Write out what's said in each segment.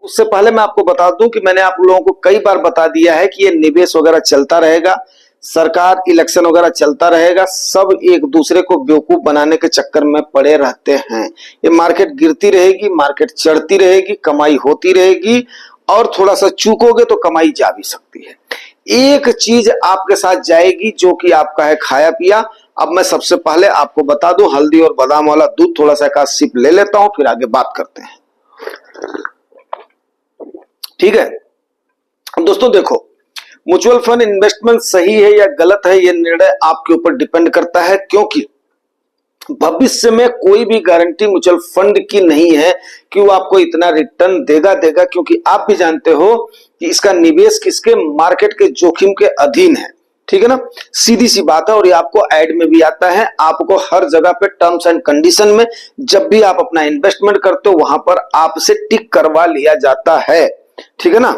उससे पहले मैं आपको बता दूं कि मैंने आप लोगों को कई बार बता दिया है कि ये निवेश वगैरह चलता रहेगा, सरकार इलेक्शन वगैरह चलता रहेगा, सब एक दूसरे को बेवकूफ बनाने के चक्कर में पड़े रहते हैं। ये मार्केट गिरती रहेगी, मार्केट चढ़ती रहेगी, कमाई होती रहेगी, और थोड़ा सा चूकोगे तो कमाई जा भी सकती है। एक चीज आपके साथ जाएगी जो कि आपका है खाया पिया। अब मैं सबसे पहले आपको बता दूं, हल्दी और बादाम वाला दूध थोड़ा सा एक आध सिप ले लेता हूं, फिर आगे बात करते हैं। ठीक है दोस्तों, देखो, म्यूचुअल फंड इन्वेस्टमेंट सही है या गलत है, यह निर्णय आपके ऊपर डिपेंड करता है, क्योंकि भविष्य में कोई भी गारंटी म्यूचुअल फंड की नहीं है कि वो आपको इतना रिटर्न देगा, क्योंकि आप भी जानते हो कि इसका निवेश किसके, मार्केट के जोखिम के अधीन है। ठीक है ना, सीधी सी बात है, और ये आपको ऐड में भी आता है, आपको हर जगह पे टर्म्स एंड कंडीशन में जब भी आप अपना इन्वेस्टमेंट करते हो वहां पर आपसे टिक करवा लिया जाता है। ठीक है ना,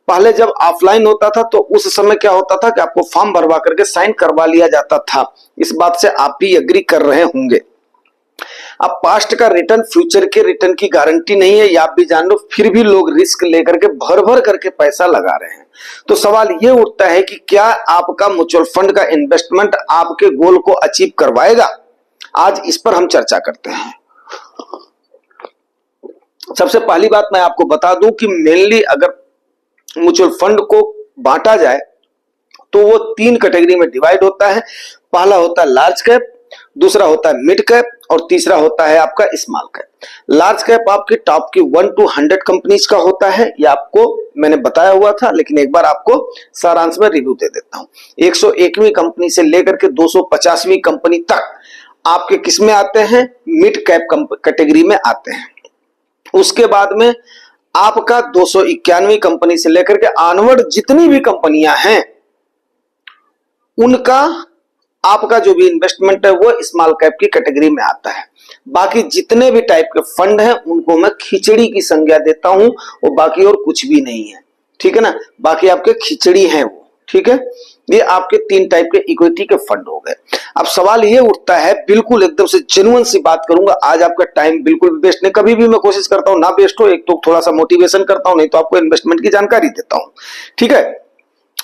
पहले जब ऑफलाइन होता था तो उस समय क्या होता था कि आपको फॉर्म भरवा करके साइन करवा लिया जाता था। इस बात से आप भी एग्री कर रहे होंगे। अब पास्ट का रिटर्न फ्यूचर के रिटर्न की गारंटी नहीं है, ये आप भी जान लो, फिर भी लोग रिस्क लेकर के भर भर करके पैसा लगा रहे हैं। तो सवाल ये उठता है कि क्या आपका म्यूचुअल फंड का इन्वेस्टमेंट आपके गोल को अचीव करवाएगा? आज इस पर हम चर्चा करते हैं। सबसे पहली बात मैं आपको बता दूं कि मेनली अगर म्यूचुअल फंड को बांटा जाए तो वो 3 कैटेगरी में डिवाइड होता है। पहला होता है लार्ज कैप, दूसरा होता है मिड कैप, और तीसरा होता है आपका स्मॉल कैप। लार्ज कैप आपकी टॉप की 1 to 100 कंपनीज का होता है, ये आपको मैंने बताया हुआ था, लेकिन एक बार आपको सारांश में रिव्यू दे देता हूं। 101वीं कंपनी से लेकर के 250वीं कंपनी तक आपके किस में आते हैं, मिड कैप कैटेगरी में आते हैं। उसके बाद में आपका 291वीं कंपनी से लेकर के ऑनवर्ड जितनी भी कंपनियां हैं उनका आपका जो भी इन्वेस्टमेंट है वो स्मॉल कैप की कैटेगरी में आता है। बाकी जितने भी टाइप के फंड हैं उनको मैं खिचड़ी की संज्ञा देता हूं, वो बाकी और कुछ भी नहीं है। ठीक है ना, बाकी आपके खिचड़ी हैं वो। ठीक है, ये आपके 3 टाइप के इक्विटी के फंड हो गए। अब सवाल ये उठता है, बिल्कुल एकदम से जेन्युइन सी बात करूंगा, आज आपका टाइम बिल्कुल भी वेस्ट नहीं, कभी भी मैं कोशिश करता हूं ना वेस्ट हो, एक तो थोड़ा सा मोटिवेशन करता हूं, नहीं तो आपको इन्वेस्टमेंट की जानकारी देता हूं। ठीक है,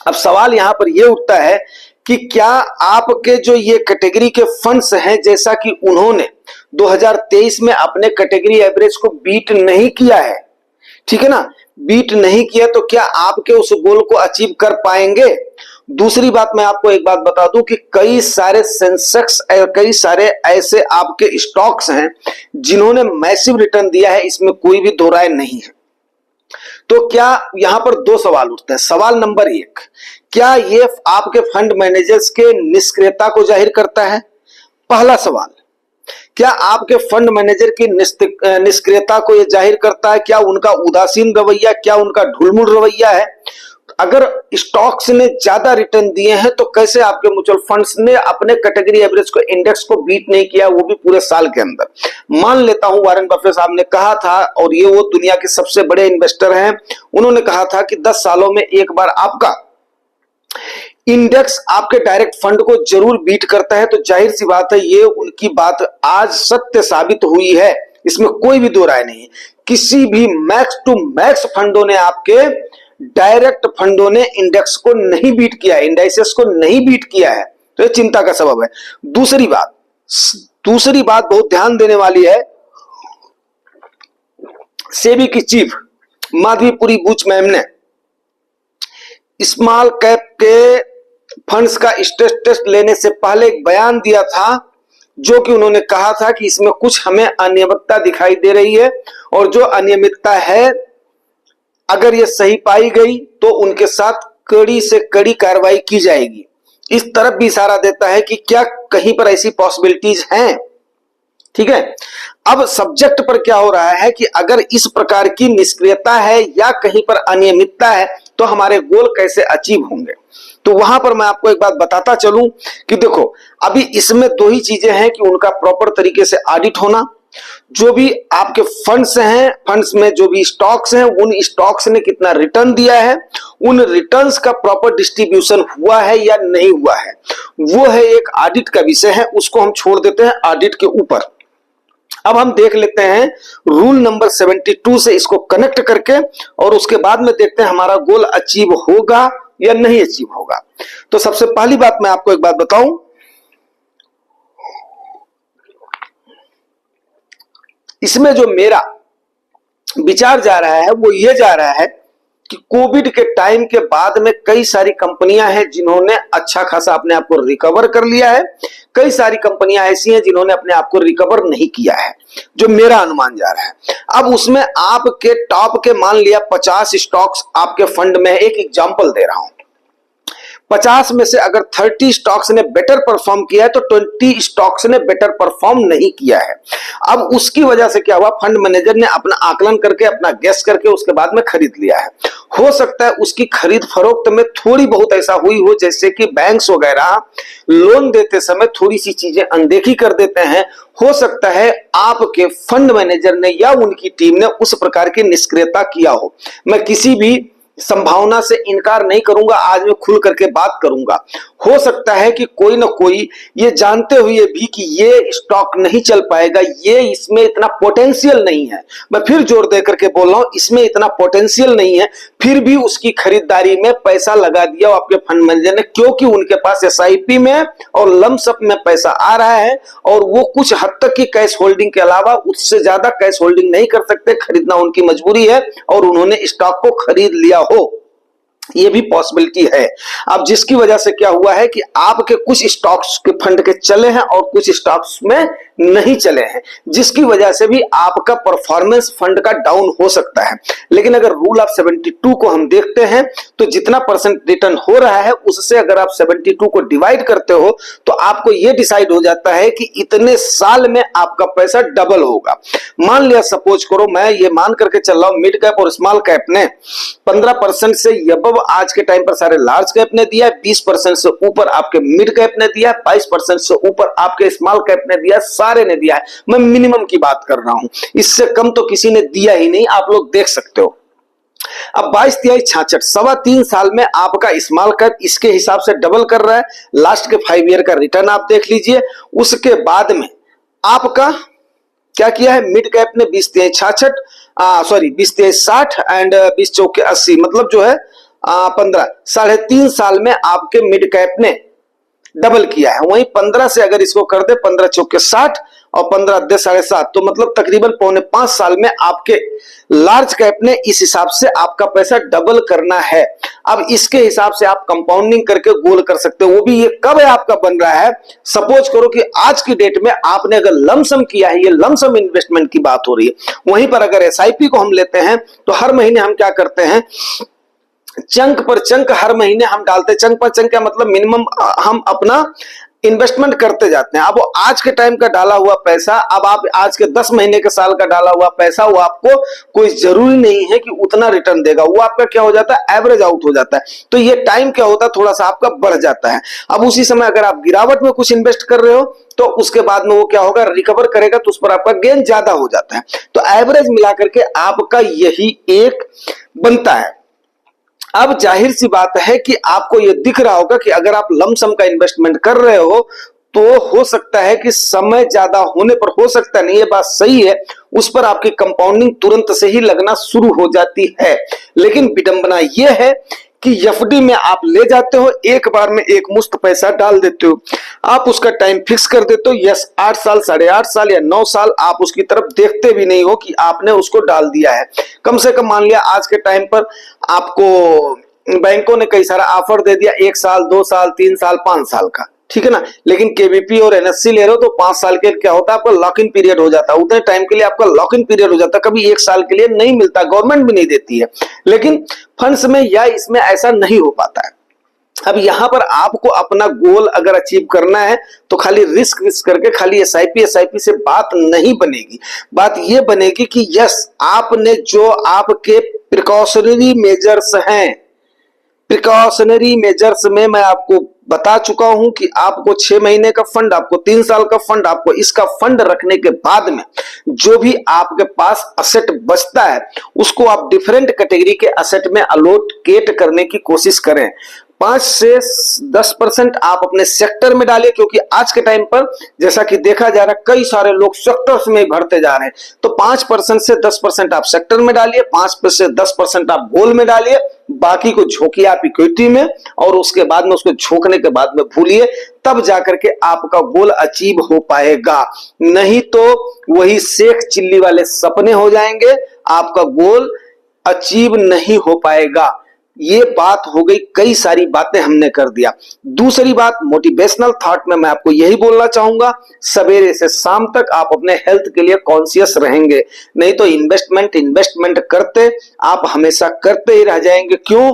अब सवाल यहां पर यह उठता है कि क्या आपके जो ये कैटेगरी के फंड्स हैं, जैसा कि उन्होंने 2023 में अपने कैटेगरी एवरेज को बीट नहीं किया है, ठीक है ना, बीट नहीं किया, तो क्या आपके उस गोल को अचीव कर पाएंगे? दूसरी बात मैं आपको एक बात बता दूं कि कई सारे सेंसेक्स और कई सारे ऐसे आपके स्टॉक्स हैं जिन्होंने मैसिव रिटर्न दिया है, इसमें कोई भी दो राय नहीं है। तो क्या यहां पर 2 सवाल उठते हैं। सवाल नंबर 1, क्या ये आपके फंड मैनेजर्स के निष्क्रियता को जाहिर करता है? पहला सवाल, क्या आपके फंड मैनेजर की निष्क्रियता को यह जाहिर करता है? क्या उनका उदासीन रवैया, क्या उनका ढुलमुल रवैया है? अगर स्टॉक्स ने ज्यादा रिटर्न दिए हैं तो कैसे आपके म्यूचुअल फंड्स ने अपने कैटेगरी एवरेज को, इंडेक्स को बीट नहीं किया, वो भी पूरे साल के अंदर? मान लेता हूं वॉरेन बफेट साहब ने कहा था, और ये वो दुनिया के सबसे बड़े इन्वेस्टर हैं, उन्होंने कहा था कि 10 सालों में एक बार आपका इंडेक्स आपके डायरेक्ट फंड को जरूर बीट करता है। तो जाहिर सी बात है, ये उनकी बात आज सत्य साबित हुई है, इसमें कोई भी दो राय नहीं है। किसी भी मैक्स टू मैक्स फंडों ने, आपके डायरेक्ट फंडों ने इंडेक्स को नहीं बीट किया है, इंडाइसेस को नहीं बीट किया है, तो ये चिंता का सबब है। दूसरी बात बहुत ध्यान देने वाली है, सेबी की चीफ माधवीपुरी बुच मैम ने स्मॉल कैप के फंड्स का स्ट्रेस टेस्ट लेने से पहले एक बयान दिया था, जो कि उन्होंने कहा था कि इसमें कुछ हमें अनियमितता दिखाई दे रही है, और जो अनियमितता है अगर ये सही पाई गई तो उनके साथ कड़ी से कड़ी कार्रवाई की जाएगी। इस तरफ भी इशारा देता है कि क्या कहीं पर ऐसी पॉसिबिलिटीज हैं। ठीक है, अब सब्जेक्ट पर क्या हो रहा है कि अगर इस प्रकार की निष्क्रियता है या कहीं पर अनियमितता है तो हमारे गोल कैसे अचीव होंगे। तो वहां पर मैं आपको एक बात बताता चलूं कि देखो, अभी इसमें 2 ही चीजें हैं कि उनका प्रॉपर तरीके से ऑडिट होना, जो भी आपके फंड्स हैं, फंड्स में जो भी स्टॉक्स हैं, उन स्टॉक्स ने कितना रिटर्न दिया है, उन रिटर्न्स का प्रॉपर डिस्ट्रीब्यूशन हुआ है या नहीं हुआ है, वो है एक ऑडिट का विषय है, उसको हम छोड़ देते हैं ऑडिट के ऊपर। अब हम देख लेते हैं रूल नंबर 72 से इसको कनेक्ट करके, और उसके बाद में देखते हैं हमारा गोल अचीव होगा या नहीं अचीव होगा। तो सबसे पहली बात मैं आपको एक बात बताऊं, इसमें जो मेरा विचार जा रहा है वो ये जा रहा है कि कोविड के टाइम के बाद में कई सारी कंपनियां हैं जिन्होंने अच्छा खासा अपने आप को रिकवर कर लिया है, कई सारी कंपनियां ऐसी हैं जिन्होंने अपने आप को रिकवर नहीं किया है, जो मेरा अनुमान जा रहा है। अब उसमें आपके टॉप के मान लिया 50 स्टॉक्स आपके फंड में है, एक एग्जांपल दे रहा हूं, 50 में से अगर 30 स्टॉक्स ने बेटर परफॉर्म किया है तो 20 स्टॉक्स ने बेटर परफॉर्म नहीं किया है। अब उसकी वजह से क्या हुआ, फंड मैनेजर ने अपना आकलन करके, अपना गेस करके उसके बाद में खरीद लिया है। हो सकता है उसकी खरीद फरोख्त में थोड़ी बहुत ऐसा हुई हो, जैसे कि बैंक्स वगैरह लोन देते समय थोड़ी सी चीजें अनदेखी कर देते हैं। हो सकता है आपके फंड मैनेजर ने या उनकी टीम ने उस प्रकार की निष्क्रियता किया हो। मैं किसी भी संभावना से इनकार नहीं करूंगा, आज मैं खुल करके बात करूंगा। हो सकता है कि कोई ना कोई ये जानते हुए भी कि ये स्टॉक नहीं चल पाएगा, ये इसमें इतना पोटेंशियल नहीं है, मैं फिर जोर दे करके बोल रहा हूं, इसमें इतना पोटेंशियल नहीं है, फिर भी उसकी खरीदारी में पैसा लगा दिया आपके फंड मैनेजर ने, क्योंकि उनके पास एसआईपी में और लमसम में पैसा आ रहा है और वो कुछ हद तक की कैश होल्डिंग के अलावा उससे ज्यादा कैश होल्डिंग नहीं कर सकते, खरीदना उनकी मजबूरी है और उन्होंने स्टॉक को खरीद लिया हो, ये भी पॉसिबिलिटी है। अब जिसकी वजह से क्या हुआ है कि आपके कुछ स्टॉक्स के फंड के चले हैं और कुछ स्टॉक्स में नहीं चले हैं, जिसकी वजह से भी आपका परफॉर्मेंस फंड का डाउन हो सकता है। लेकिन अगर रूल ऑफ 72 को हम देखते हैं तो जितना परसेंट रिटर्न हो रहा है उससे अगर आप 72 को डिवाइड करते हो तो आपको यह डिसाइड हो जाता है कि इतने साल में आपका पैसा डबल होगा। मान लिया सपोज करो, मैं ये मान करके चल रहा हूं मिड कैप और स्मॉल कैप ने 15% से अबव आज के टाइम पर सारे लार्ज कैप ने दिया, 20% से ऊपर आपके मिड कैप ने दिया, 22% से ऊपर आपके स्मॉल कैप ने दिया, सारे ने दिया है। मैं मिनिमम की बात कर रहा हूं, इससे कम तो किसी ने दिया ही नहीं, आप लोग देख सकते हो। अब 22 तिहाई 66, 3.25 साल में आपका स्मॉल कैप इसके हिसाब से डबल कर रहा है। लास्ट के 5 ईयर का रिटर्न आप देख लीजिए। उसके बाद में आपका क्या किया है, मिड कैप ने 20 तिहाई 66, 20 तिहाई 60 एंड 20 चौके 80, मतलब जो है 15, 3.5 साल में आपके मिड कैप ने डबल किया है। वहीं 15 से अगर इसको कर दे 15 चौके 60 और 15 दे 7.5, तो मतलब तकरीबन 4.25 साल में आपके लार्ज कैप ने इस हिसाब से आपका पैसा डबल करना है। अब इसके हिसाब से आप कंपाउंडिंग करके गोल कर सकते हो। वो भी ये कब है आपका बन रहा है, सपोज करो कि आज की डेट में आपने अगर लमसम किया है, ये लमसम इन्वेस्टमेंट की बात हो रही है। वहीं पर अगर एसआईपी को हम लेते हैं तो हर महीने हम क्या करते हैं, चंक पर चंक हर महीने हम डालते। चंक पर चंक का मतलब मिनिमम हम अपना इन्वेस्टमेंट करते जाते हैं। अब वो आज के टाइम का डाला हुआ पैसा, अब आप आज के 10 महीने के साल का डाला हुआ पैसा, वो आपको कोई जरूरी नहीं है कि उतना रिटर्न देगा, वो आपका क्या हो जाता है, एवरेज आउट हो जाता है। तो ये टाइम क्या होता है, थोड़ा सा आपका बढ़ जाता है। अब उसी समय अगर आप गिरावट में कुछ इन्वेस्ट कर रहे हो तो उसके बाद में वो क्या होगा, रिकवर करेगा तो उस पर आपका गेन ज्यादा हो जाता है। तो एवरेज मिलाकर के आपका यही एक बनता है। अब जाहिर सी बात है कि आपको यह दिख रहा होगा कि अगर आप लमसम का इन्वेस्टमेंट कर रहे हो तो हो सकता है कि समय ज्यादा होने पर, हो सकता नहीं, ये बात सही है, उस पर आपकी कंपाउंडिंग तुरंत से ही लगना शुरू हो जाती है। लेकिन विडंबना यह है कि एफडी में आप ले जाते हो, एक बार में एक मुश्त पैसा डाल देते हो, आप उसका टाइम फिक्स कर देते हो, यस 8 साल 8.5 साल या 9 साल, आप उसकी तरफ देखते भी नहीं हो कि आपने उसको डाल दिया है। कम से कम मान लिया आज के टाइम पर आपको बैंकों ने कई सारा ऑफर दे दिया, 1 साल 2 साल 3 साल 5 साल का, ठीक है ना। लेकिन केवीपी और एनएससी ले रहे हो तो 5 साल के क्या होता है, आपका लॉक इन पीरियड हो जाता है, उतने टाइम के लिए आपका लॉक इन पीरियड हो जाता है, कभी 1 साल के लिए नहीं मिलता, गवर्नमेंट भी नहीं देती है। लेकिन फंड्स में या इसमें ऐसा नहीं हो पाता है। अब यहां पर आपको अपना गोल अगर अचीव करना है तो खाली रिस्क करके खाली एसआईपी से बात नहीं बनेगी। बात यह बनेगी कि यस, आपने जो आपके प्रिकॉशनरी मेजर्स हैं, प्रिकॉशनरी मेजर्स में मैं आपको बता चुका हूं कि आपको 6 महीने का फंड, आपको 3 साल का फंड, आपको इसका फंड रखने के बाद में जो भी आपके पास असेट बचता है उसको आप डिफरेंट कैटेगरी के असेट में अलोकेट करने की कोशिश करें। 5 से 10% आप अपने सेक्टर में डालिए, क्योंकि आज के टाइम पर जैसा कि देखा जा रहा है कई सारे लोग सेक्टर्स में भरते जा रहे हैं। तो 5% से 10% आप सेक्टर में डालिए, 5 से 10% आप गोल्ड में डालिए, बाकी को झोंकिए आप इक्विटी में, और उसके बाद में उसको झोंकने के बाद में भूलिए, तब जाकर के आपका गोल अचीव हो पाएगा। नहीं तो वही शेख चिल्ली वाले सपने हो जाएंगे, आपका गोल अचीव नहीं हो पाएगा। ये बात हो गई, कई सारी बातें हमने कर दिया। दूसरी बात, मोटिवेशनल थॉट में मैं आपको यही बोलना चाहूंगा, सवेरे से शाम तक आप अपने हेल्थ के लिए कॉन्शियस रहेंगे, नहीं तो इन्वेस्टमेंट करते आप हमेशा करते ही रह जाएंगे। क्यों?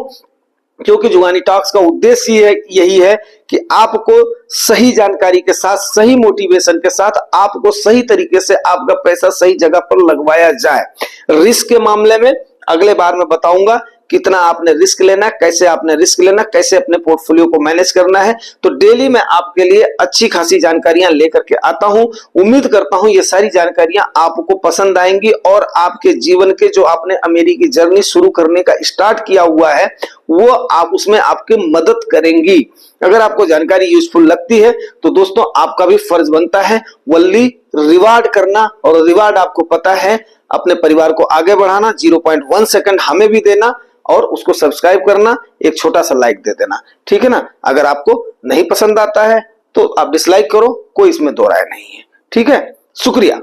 क्योंकि जुगानी टॉक्स का उद्देश्य यही है कि आपको सही जानकारी के साथ, सही मोटिवेशन के साथ, आपको सही तरीके से आपका पैसा सही जगह पर लगवाया जाए। रिस्क के मामले में अगले बार मैं बताऊंगा कितना आपने रिस्क लेना है, कैसे आपने रिस्क लेना, कैसे अपने पोर्टफोलियो को मैनेज करना है। तो डेली मैं आपके लिए अच्छी खासी जानकारियां लेकर के आता हूं। उम्मीद करता हूं ये सारी जानकारियां आपको पसंद आएंगी और आपके जीवन के जो आपने अमेरिकी जर्नी शुरू करने का स्टार्ट किया हुआ है वो आप उसमें आपकी मदद करेंगी। अगर आपको जानकारी यूजफुल लगती है तो दोस्तों आपका भी फर्ज बनता है वल्ली रिवार्ड करना, और रिवार्ड आपको पता है अपने परिवार को आगे बढ़ाना, 0.1 सेकंड हमें भी देना और उसको सब्सक्राइब करना, एक छोटा सा लाइक दे देना, ठीक है ना। अगर आपको नहीं पसंद आता है तो आप डिसलाइक करो, कोई इसमें दो राय नहीं है, ठीक है। शुक्रिया।